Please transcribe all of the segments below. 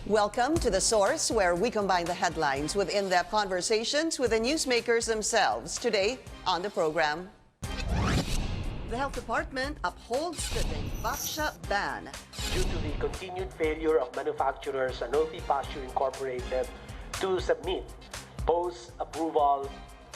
Welcome to The Source, where we combine the headlines with in-depth conversations with the newsmakers themselves. Today on the program, the Health Department upholds the Dengvaxia ban. Due to the continued failure of manufacturer Sanofi Pasteur Incorporated to submit post-approval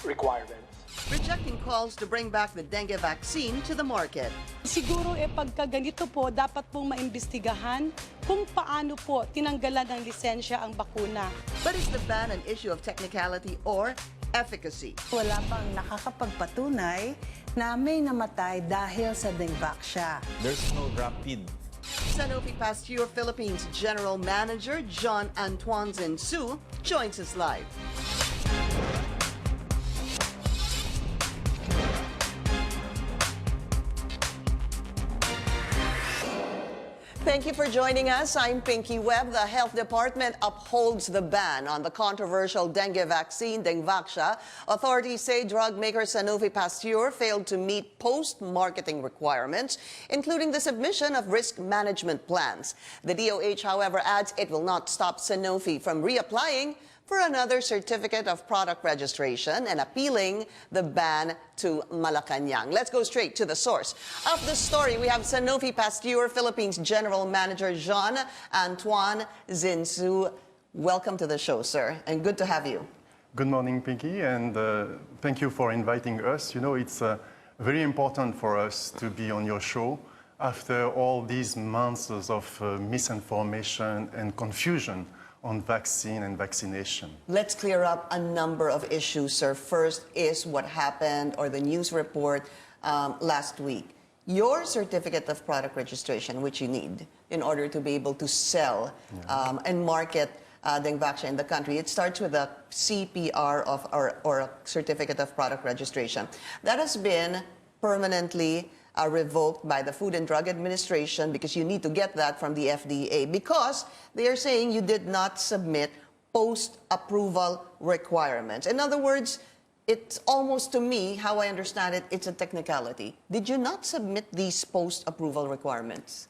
requirements. Rejecting calls to bring back the dengue vaccine to the market. Siguro pagka ganito po, dapat pong maimbestigahan kung paano po tinanggalan ng lisensya ang bakuna. But is the ban an issue of technicality or efficacy? Wala pang nakakapagpatunay na may namatay dahil sa Dengvaxia. There's no rapid. Sanofi Pasteur Philippines General Manager Antoine Zinsou joins us live. Thank you for joining us. I'm Pinky Webb. The Health Department upholds the ban on the controversial dengue vaccine, Dengvaxia. Authorities say drug maker Sanofi Pasteur failed to meet post-marketing requirements, including the submission of risk management plans. The DOH, however, adds it will not stop Sanofi from reapplying for another certificate of product registration and appealing the ban to Malacanang. Let's go straight to the source of the story. We have Sanofi Pasteur Philippines General Manager Antoine Zinsou. Welcome to the show, sir, and good to have you. Good morning, Pinky, and thank you for inviting us. You know, it's very important for us to be on your show after all these months of misinformation and confusion on vaccine and vaccination. Let's clear up a number of issues, sir. First is what happened, or the news report last week. Your certificate of product registration, which you need in order to be able to sell and market Dengvaxia in the country, it starts with a CPR or a certificate of product registration. That has been permanently revoked by the Food and Drug Administration because you need to get that from the FDA because they are saying you did not submit post-approval requirements. In other words, it's almost, to me, how I understand it, it's a technicality. Did you not submit these post-approval requirements?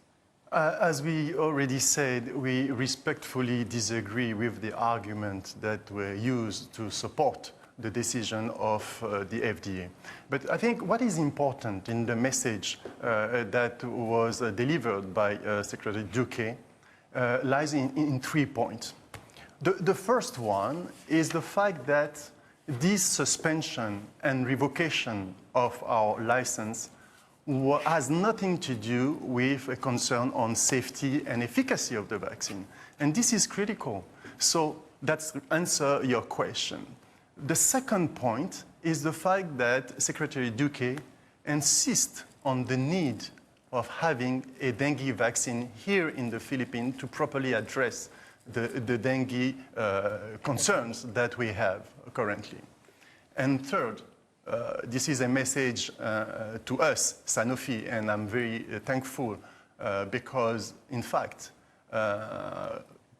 As we already said, we respectfully disagree with the argument that were used to support the decision of the FDA. But I think what is important in the message that was delivered by Secretary Duque lies in 3 points. The first one is the fact that this suspension and revocation of our license has nothing to do with a concern on safety and efficacy of the vaccine. And this is critical. So that's to answer your question. The second point is the fact that Secretary Duque insists on the need of having a dengue vaccine here in the Philippines to properly address the dengue concerns that we have currently. And third, this is a message to us, Sanofi, and I'm very thankful because, in fact,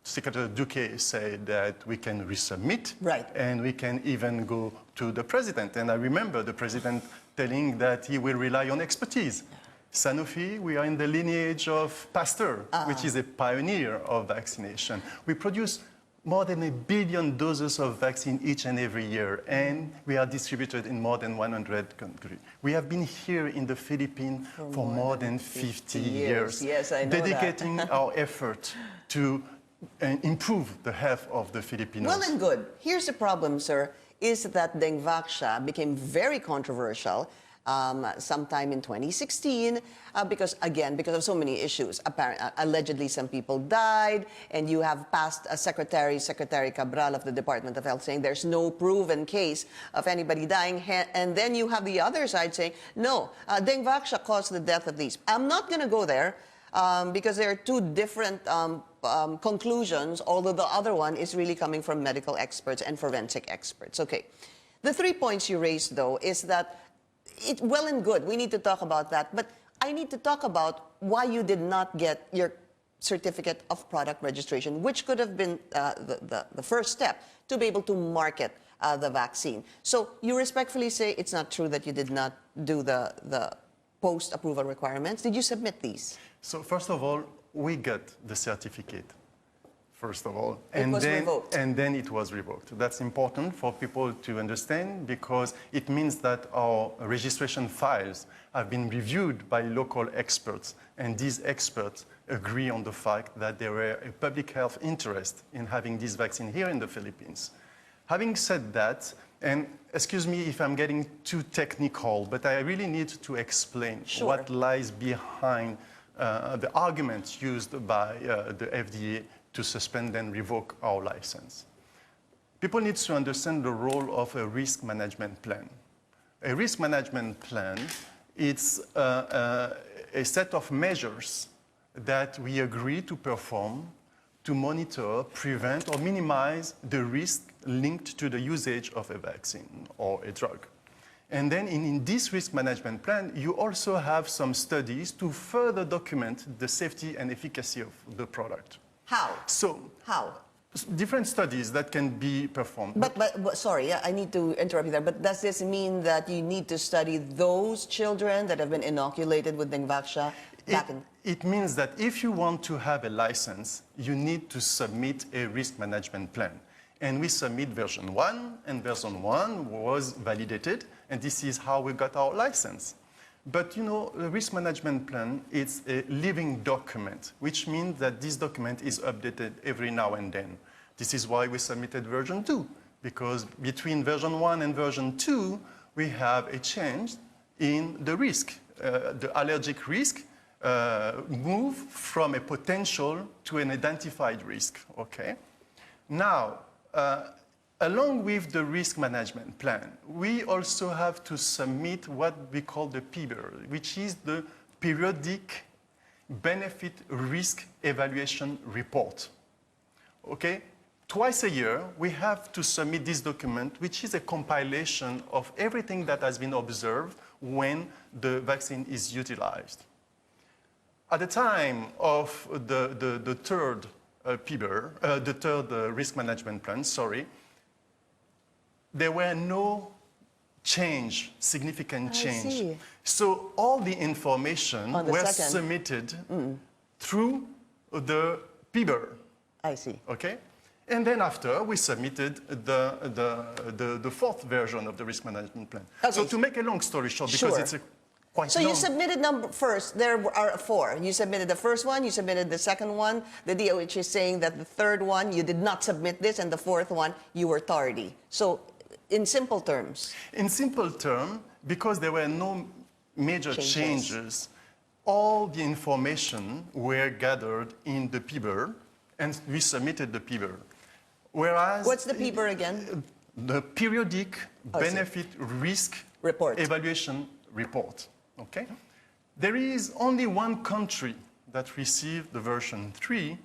Secretary Duque said that we can resubmit, right, and we can even go to the president. And I remember the president telling that he will rely on expertise. Sanofi, we are in the lineage of Pasteur, which is a pioneer of vaccination. We produce more than 1 billion doses of vaccine each and every year, and we are distributed in more than 100 countries. We have been here in the Philippines for more than 50 years, yes, I know dedicating our effort to improve the health of the Filipinos. Well and good. Here's the problem, sir, is that Dengvaxia became very controversial sometime in 2016 because of so many issues. Allegedly, some people died, and you have past Secretary Cabral of the Department of Health saying there's no proven case of anybody dying, and then you have the other side saying, no, Dengvaxia caused the death of these. I'm not going to go there because there are two different conclusions, although the other one is really coming from medical experts and forensic experts. Okay. The 3 points you raised, though, is that well and good, we need to talk about that, but I need to talk about why you did not get your certificate of product registration, which could have been the first step to be able to market the vaccine. So you respectfully say it's not true that you did not do the post-approval requirements. Did you submit these? So first of all, we got the certificate first of all. Was revoked. And then it was revoked. That's important for people to understand because it means that our registration files have been reviewed by local experts, and these experts agree on the fact that there were a public health interest in having this vaccine here in the Philippines. Having said that, and excuse me if I'm getting too technical, but I really need to explain what lies behind the arguments used by the FDA to suspend and revoke our license. People need to understand the role of a risk management plan. A risk management plan, it's a set of measures that we agree to perform to monitor, prevent, or minimize the risk linked to the usage of a vaccine or a drug. And then in this risk management plan, you also have some studies to further document the safety and efficacy of the product. How? So, How? different studies that can be performed. But sorry, I need to interrupt you there. But does this mean that you need to study those children that have been inoculated with Dengvaxia? It means that if you want to have a license, you need to submit a risk management plan. And we submit version 1, and version 1 was validated, and this is how we got our license. But you know, the risk management plan is a living document, which means that this document is updated every now and then. This is why we submitted version 2, because between version 1 and version 2, we have a change in the risk. The allergic risk move from a potential to an identified risk, okay? Now, along with the risk management plan, we also have to submit what we call the PBER, which is the Periodic Benefit Risk Evaluation Report. Okay? Twice a year, we have to submit this document, which is a compilation of everything that has been observed when the vaccine is utilized. At the time of the third PBER, the third risk management plan, sorry, there were no significant change. See. So all the information was submitted through the PBER. I see. Okay? And then after, we submitted the fourth version of the risk management plan. Okay. So to make a long story short, because it's a quite So long... you submitted first, there are 4. You submitted the first one, you submitted the second one. The DOH is saying that the third one, you did not submit this, and the fourth one, you were tardy. So in simple terms. In simple terms, because there were no major changes, all the information were gathered in the PBER, and we submitted the PBER. Whereas... What's the PBER again? The Periodic Benefit Risk Evaluation Report. Okay? There is only one country that received the version 3,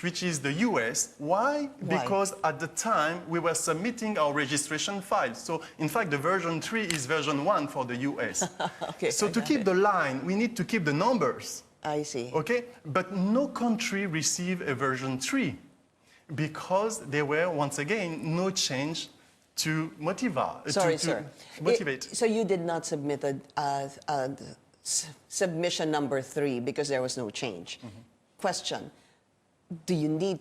which is the US. Why? Because at the time, we were submitting our registration file. So, in fact, the version 3 is version 1 for the US. Okay, so to keep the line, we need to keep the numbers. I see. Okay? But no country received a version 3 because there were, once again, no change to motivate. So you did not submit submission number 3 because there was no change. Question. Do you need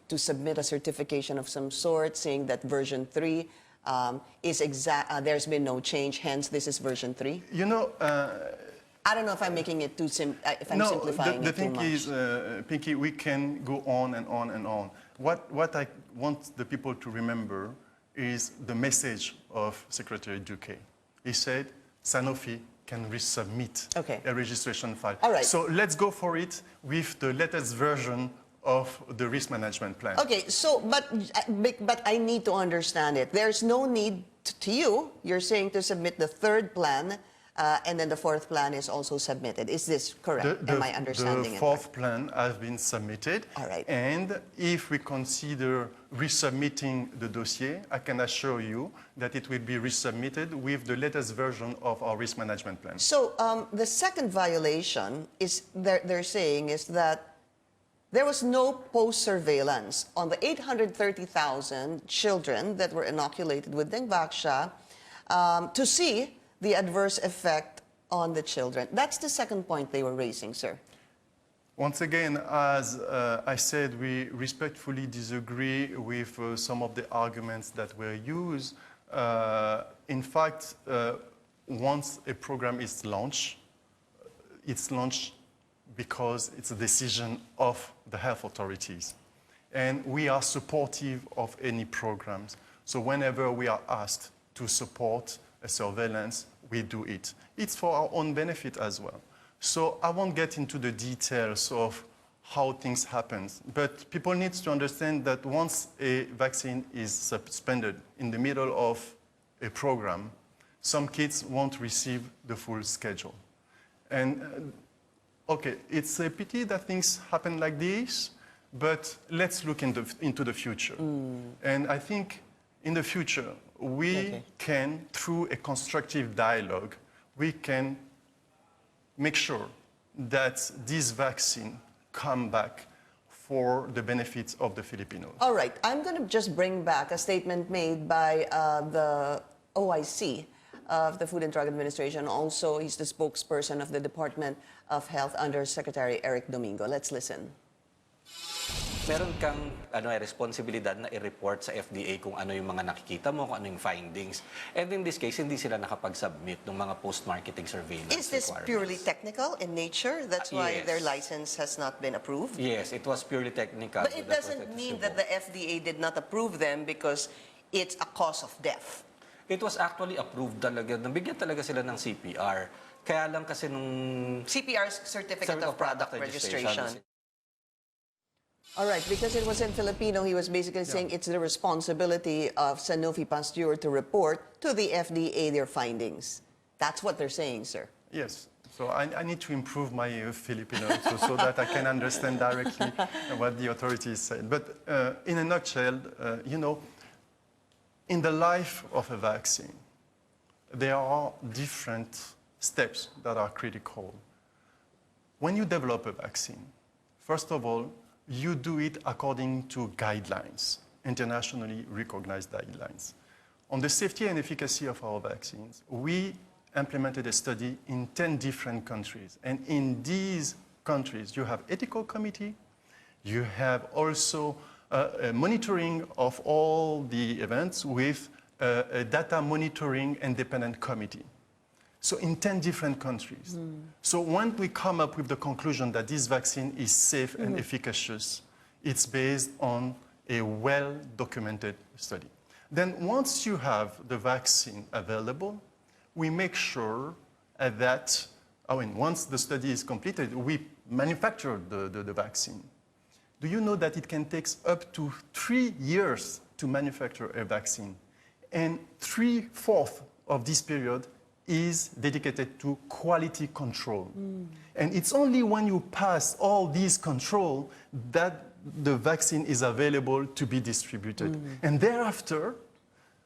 to submit a certification of some sort saying that version 3 is there's been no change, hence this is version 3? You know... I don't know if I'm making it too if I'm simplifying it too much. The thing is, Pinky, we can go on and on and on. What I want the people to remember is the message of Secretary Duque. He said Sanofi can resubmit a registration file. All right. So let's go for it with the latest version of the risk management plan. Okay, so, but I need to understand it. There's no need to you. You're saying to submit the third plan, and then the fourth plan is also submitted. Is this correct? Am I understanding it? The fourth plan has been submitted. All right. And if we consider resubmitting the dossier, I can assure you that it will be resubmitted with the latest version of our risk management plan. So the second violation is they're saying is that there was no post-surveillance on the 830,000 children that were inoculated with Dengvaxia to see the adverse effect on the children. That's the second point they were raising, sir. Once again, as I said, we respectfully disagree with some of the arguments that were used. In fact, once a program is launched, it's launched because it's a decision of the health authorities. And we are supportive of any programs. So whenever we are asked to support a surveillance, we do it. It's for our own benefit as well. So I won't get into the details of how things happen, but people need to understand that once a vaccine is suspended in the middle of a program, some kids won't receive the full schedule. And okay, it's a pity that things happen like this, but let's look into the future. And I think in the future, we can, through a constructive dialogue, we can make sure that this vaccine come back for the benefits of the Filipinos. All right, I'm going to just bring back a statement made by the OIC of the Food and Drug Administration. Also, he's the spokesperson of the Department of Health under Secretary Eric Domingo. Let's listen. Meron kang responsibilidad na i-report sa FDA kung ano yung mga nakikita mo, kung ano yung findings. And in this case, hindi sila nakapag-submit ng mga post-marketing surveillance Is this requirements. purely technical in nature? That's why Yes. their license has not been approved? Yes, it was purely technical. But so it that was doesn't the mean issue. that the FDA did not approve them because it's a cause of death. It was actually approved talaga. Nabigyan talaga sila ng CPR. Kaya lang kasi nung... CPR, Certificate of Product Registration. All right, because it was in Filipino, he was basically saying it's the responsibility of Sanofi Pasteur to report to the FDA their findings. That's what they're saying, sir. Yes. So I need to improve my Filipino so that I can understand directly what the authorities said. But in a nutshell, you know, in the life of a vaccine, there are different steps that are critical. When you develop a vaccine, first of all, you do it according to guidelines, internationally recognized guidelines. On the safety and efficacy of our vaccines, we implemented a study in 10 different countries. And in these countries, you have ethical committee, you have also a monitoring of all the events with a data monitoring independent committee. So in 10 different countries. So when we come up with the conclusion that this vaccine is safe and efficacious, it's based on a well-documented study. Then once you have the vaccine available, we make sure that, once the study is completed, we manufacture the vaccine. Do you know that it can take up to 3 years to manufacture a vaccine? And 3/4 of this period is dedicated to quality control. And it's only when you pass all these control that the vaccine is available to be distributed. And thereafter,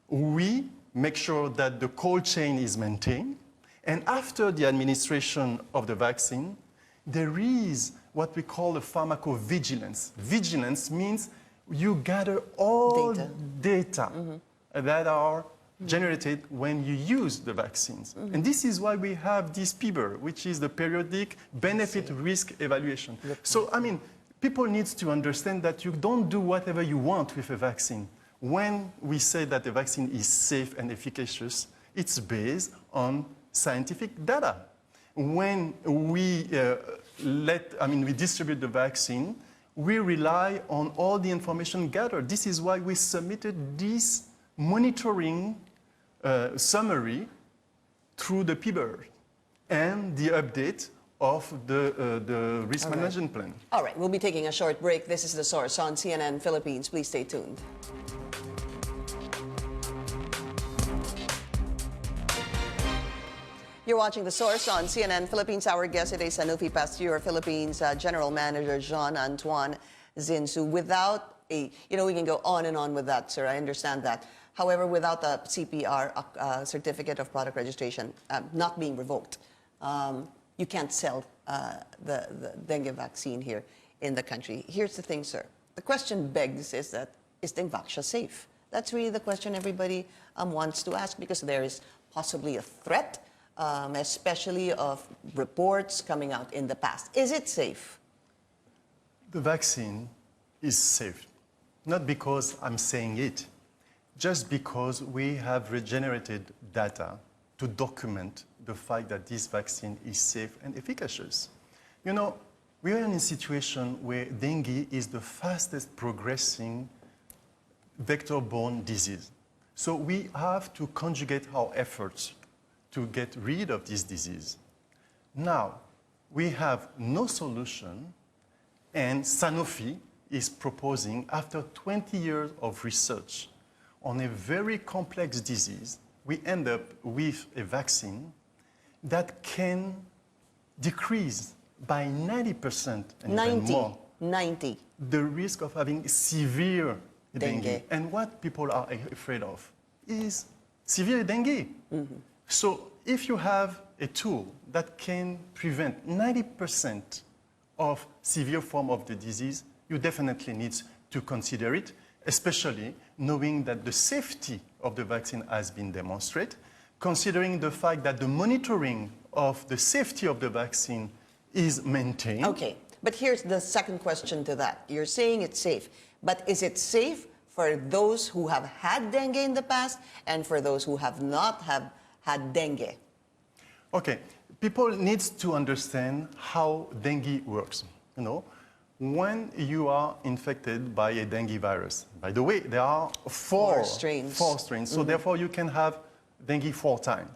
we make sure that the cold chain is maintained. And after the administration of the vaccine, there is what we call a pharmacovigilance. Vigilance means you gather all data that are generated when you use the vaccines. And this is why we have this PBER, which is the periodic benefit risk evaluation. So, people need to understand that you don't do whatever you want with a vaccine. When we say that the vaccine is safe and efficacious, it's based on scientific data. When we we distribute the vaccine, we rely on all the information gathered. This is why we submitted this monitoring summary through the PBER and the update of the risk management plan. All right, we'll be taking a short break. This is The Source on CNN Philippines. Please stay tuned. You're watching The Source on CNN Philippines. Our guest today, Sanofi Pasteur Philippines General Manager Antoine Zinsou. Without we can go on and on with that, sir. I understand that. However, without a CPR, Certificate of Product Registration, not being revoked, you can't sell the dengue vaccine here in the country. Here's the thing, sir. The question begs is Dengvaxia safe? That's really the question everybody wants to ask, because there is possibly a threat, especially of reports coming out in the past. Is it safe? The vaccine is safe, not because I'm saying it, just because we have regenerated data to document the fact that this vaccine is safe and efficacious. You know, we are in a situation where dengue is the fastest progressing vector-borne disease. So we have to conjugate our efforts to get rid of this disease. Now, we have no solution, and Sanofi is proposing, after 20 years of research on a very complex disease, we end up with a vaccine that can decrease by 90% and even more 90. the risk of having severe dengue. Dengue. And what people are afraid of is severe dengue. So if you have a tool that can prevent 90% of severe form of the disease, you definitely need to consider it, especially knowing that the safety of the vaccine has been demonstrated, considering the fact that the monitoring of the safety of the vaccine is maintained. Okay, but here's the second question to that. You're saying it's safe, but is it safe for those who have had dengue in the past and for those who have not had dengue? Okay, people need to understand how dengue works. You know, when you are infected by a dengue virus, by the way, there are four strains. So therefore you can have dengue 4 times.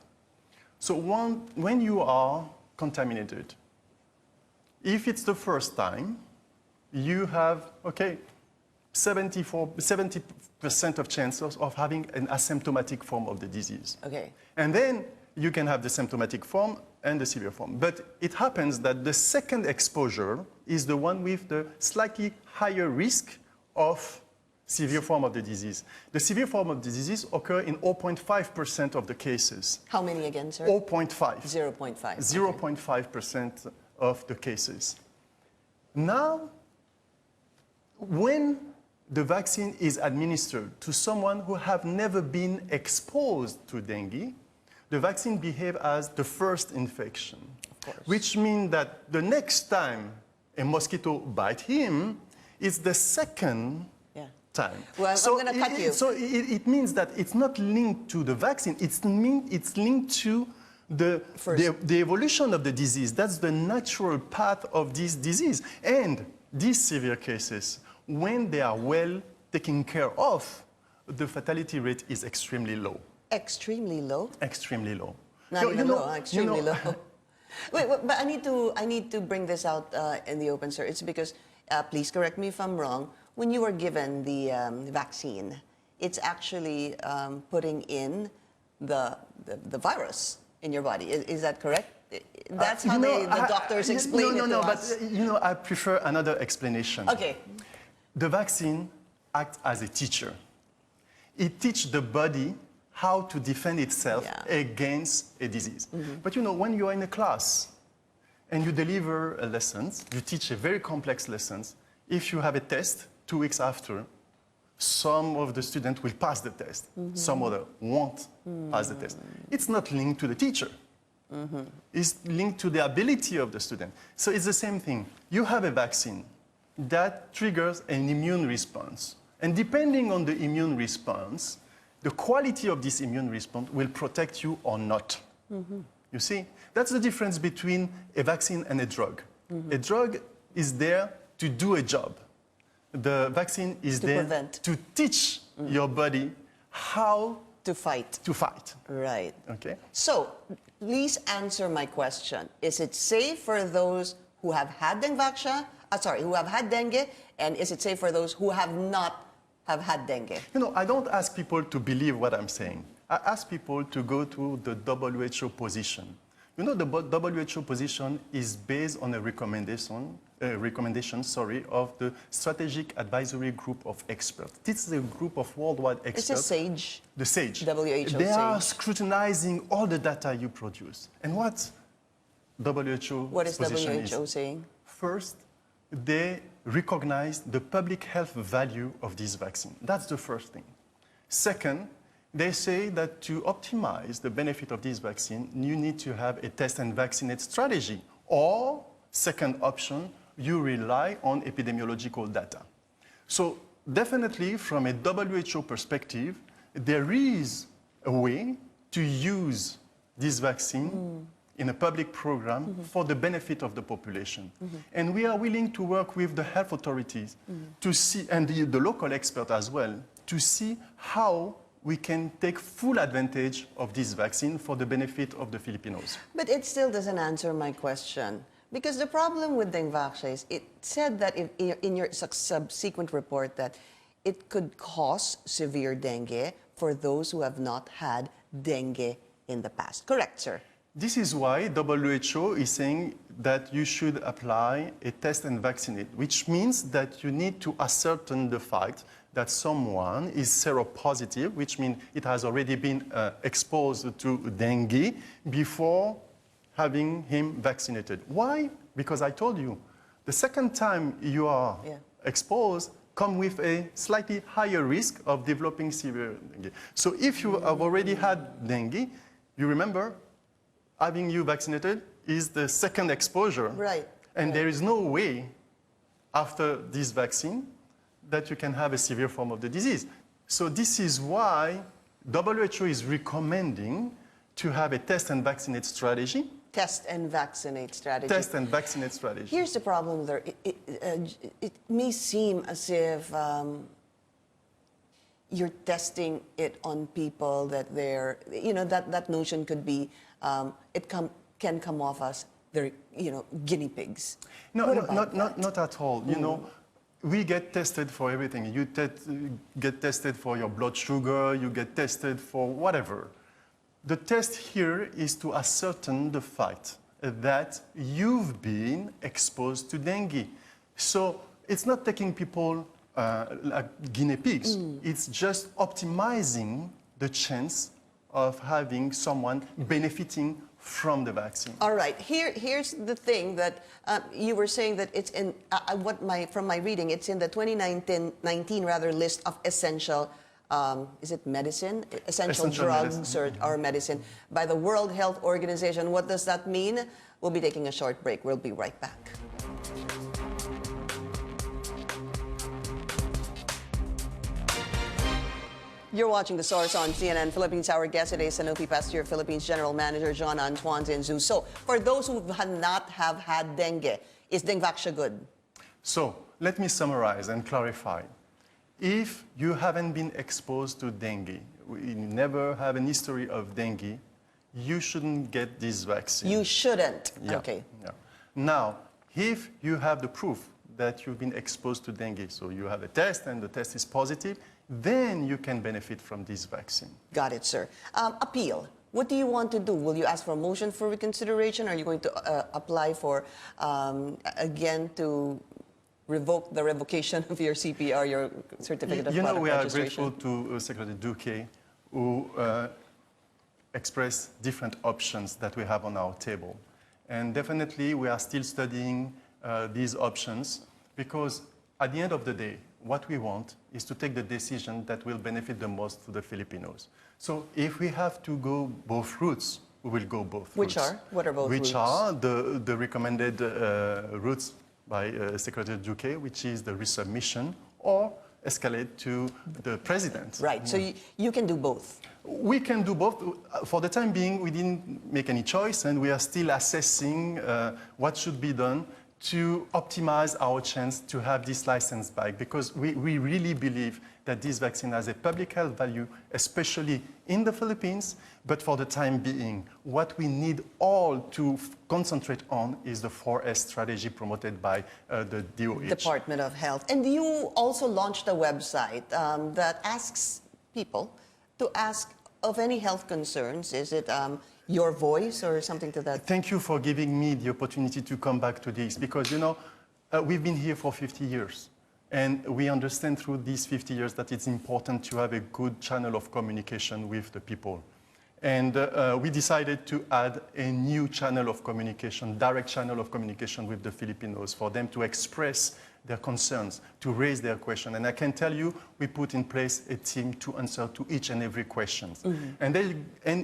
So when you are contaminated, if it's the first time, you have, 70% of chances of having an asymptomatic form of the disease. Okay. And then you can have the symptomatic form and the severe form. But it happens that the second exposure is the one with the slightly higher risk of severe form of the disease. The severe form of the disease occur in 0.5% of the cases. How many again, sir? 0.5. 0.5. 0.5% of the cases. Now, when the vaccine is administered to someone who have never been exposed to dengue, the vaccine behaves as the first infection, which means that the next time a mosquito bites him, it's the second time. Well, I'm going to cut you. So it means that it's not linked to the vaccine, it's linked to the evolution of the disease. That's the natural path of this disease. And these severe cases, when they are well taken care of, the fatality rate is extremely low. Extremely low? Extremely low. Not even low, extremely low. Wait, but I need to bring this out in the open, sir. It's because, please correct me if I'm wrong, when you were given the vaccine, it's actually putting in the virus in your body. Is that correct? That's how the doctors explain it to us. But I prefer another explanation. Okay. The vaccine acts as a teacher. It teaches the body how to defend itself against a disease. But when you are in a class and you deliver lessons, you teach a very complex lessons, if you have a test 2 weeks after, some of the students will pass the test, some other won't pass the test. It's not linked to the teacher. It's linked to the ability of the student. So it's the same thing. You have a vaccine that triggers an immune response. And depending on the immune response, the quality of this immune response will protect you or not. You see? That's the difference between a vaccine and a drug. A drug is there to do a job. The vaccine is there to teach your body how to fight. Right. Okay. So, please answer my question. Is it safe for those who have had Dengvaxia, who have had dengue, and is it safe for those who have not have had dengue? I don't ask people to believe what I'm saying. I ask people to go to the WHO position. The WHO position is based on a recommendation of the Strategic Advisory Group of Experts. This is a group of worldwide experts. It's a SAGE. The SAGE. WHO They are SAGE. scrutinizing all the data you produce. And what What is WHO saying? First, they recognize the public health value of this vaccine. That's the first thing. Second, they say that to optimize the benefit of this vaccine, you need to have a test and vaccinate strategy. Or, second option, you rely on epidemiological data. So definitely from a WHO perspective, there is a way to use this vaccine in a public program for the benefit of the population. And we are willing to work with the health authorities to see, and the local expert as well, to see how we can take full advantage of this vaccine for the benefit of the Filipinos. But it still doesn't answer my question. Because the problem with Dengvaxia is it said that in your subsequent report that it could cause severe dengue for those who have not had dengue in the past. Correct, sir? This is why WHO is saying that you should apply a test and vaccinate, which means that you need to ascertain the fact that someone is seropositive, which means it has already been exposed to dengue before having him vaccinated. Why? Because I told you, the second time you are exposed come with a slightly higher risk of developing severe dengue. So if you have already had dengue, you remember, having you vaccinated is the second exposure. Right. And there is no way after this vaccine that you can have a severe form of the disease. So this is why WHO is recommending to have a test and vaccinate strategy. Test and vaccinate strategy. Test and vaccinate strategy. Here's the problem there. It may seem as if you're testing it on people that they're, that notion could be, can come off as they're, guinea pigs. No, not at all. You know, we get tested for everything. You get tested for your blood sugar, you get tested for whatever. The test here is to ascertain the fact that you've been exposed to dengue. So it's not taking people like guinea pigs. It's just optimizing the chance of having someone benefiting from the vaccine. All right. Here's the thing that you were saying that it's in from my reading, it's in the 2019 list of essential. Is it medicine? Essential drugs medicine. or medicine by the World Health Organization. What does that mean? We'll be taking a short break. We'll be right back. You're watching The Source on CNN Philippines. Our guest today is Sanofi Pasteur Philippines General Manager John Antoine Zinsou. So, for those who not have had dengue, is Dengvaxia good? So, let me summarize and clarify. If you haven't been exposed to dengue, you never have a history of dengue, you shouldn't get this vaccine. You shouldn't. Yeah, Okay. Yeah. Now, if you have the proof that you've been exposed to dengue, so you have a test and the test is positive, then you can benefit from this vaccine. Got it, sir. Appeal. What do you want to do? Will you ask for a motion for reconsideration? Are you going to apply for, again, to revoke the revocation of your CPR, your certificate of product we are registration? grateful to Secretary Duque, who expressed different options that we have on our table. And definitely, we are still studying these options because at the end of the day, what we want is to take the decision that will benefit the most to the Filipinos. So if we have to go both routes, we will go both Which routes. are? What are both routes? Which are the recommended routes by Secretary Duque, which is the resubmission or escalate to the president. Right, so you can do both. We can do both. For the time being, we didn't make any choice, and we are still assessing what should be done to optimize our chance to have this license back, because we really believe that this vaccine has a public health value, especially in the Philippines. But for the time being, what we need all to concentrate on is the 4S strategy promoted by the DOH. Department of Health. And you also launched a website that asks people to ask of any health concerns. Is it your voice or something to that? Thank you for giving me the opportunity to come back to this, because, we've been here for 50 years. And we understand through these 50 years that it's important to have a good channel of communication with the people. And we decided to add a new channel of communication, direct channel of communication with the Filipinos for them to express their concerns, to raise their question. And I can tell you, we put in place a team to answer to each and every question. And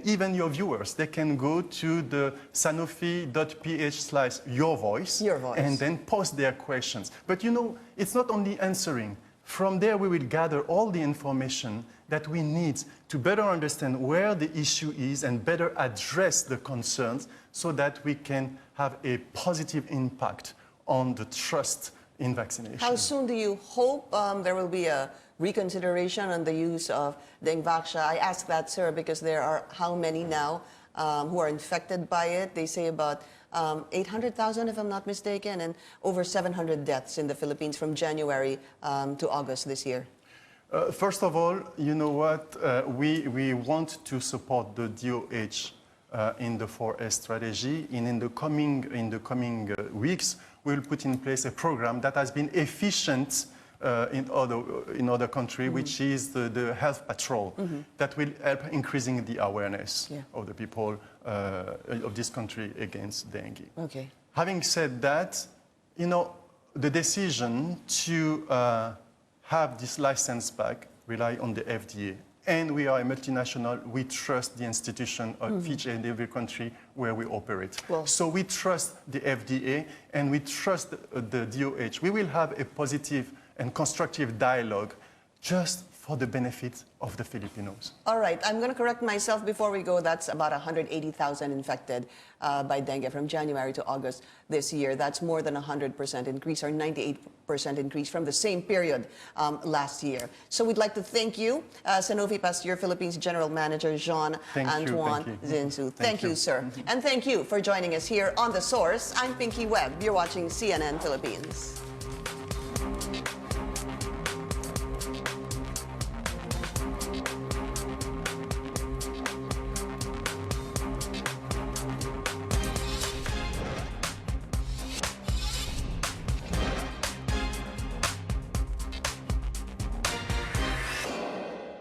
even your viewers, they can go to the sanofi.ph/yourvoice Your Voice. and then post their questions. But you know, it's not only answering. From there, we will gather all the information that we need to better understand where the issue is and better address the concerns so that we can have a positive impact on the trust in vaccination. How soon do you hope there will be a reconsideration on the use of Dengvaxia? I ask that, sir, because there are how many now who are infected by it? They say about 800,000, if I'm not mistaken, and over 700 deaths in the Philippines from January to August this year. First of all, you know what? We want to support the DOH in the 4S strategy. In the coming weeks, we'll put in place a program that has been efficient in other countries, which is the health patrol, that will help increasing the awareness of the people of this country against dengue. Okay. Having said that, you know, the decision to have this license back rely on the FDA. And we are a multinational, we trust the institution of each and every country where we operate. Well, so we trust the FDA and we trust the DOH. We will have a positive and constructive dialogue just for the benefit of the Filipinos. all right, I'm going to correct myself before we go. That's about 180,000 infected by dengue from January to August this year. That's more than 100% increase, or 98% increase from the same period last year. So we'd like to thank you, Sanofi Pasteur Philippines General Manager Jean Antoine Zinsou. Thank you, sir. And thank you for joining us here on The Source. I'm Pinky Webb. You're watching CNN Philippines.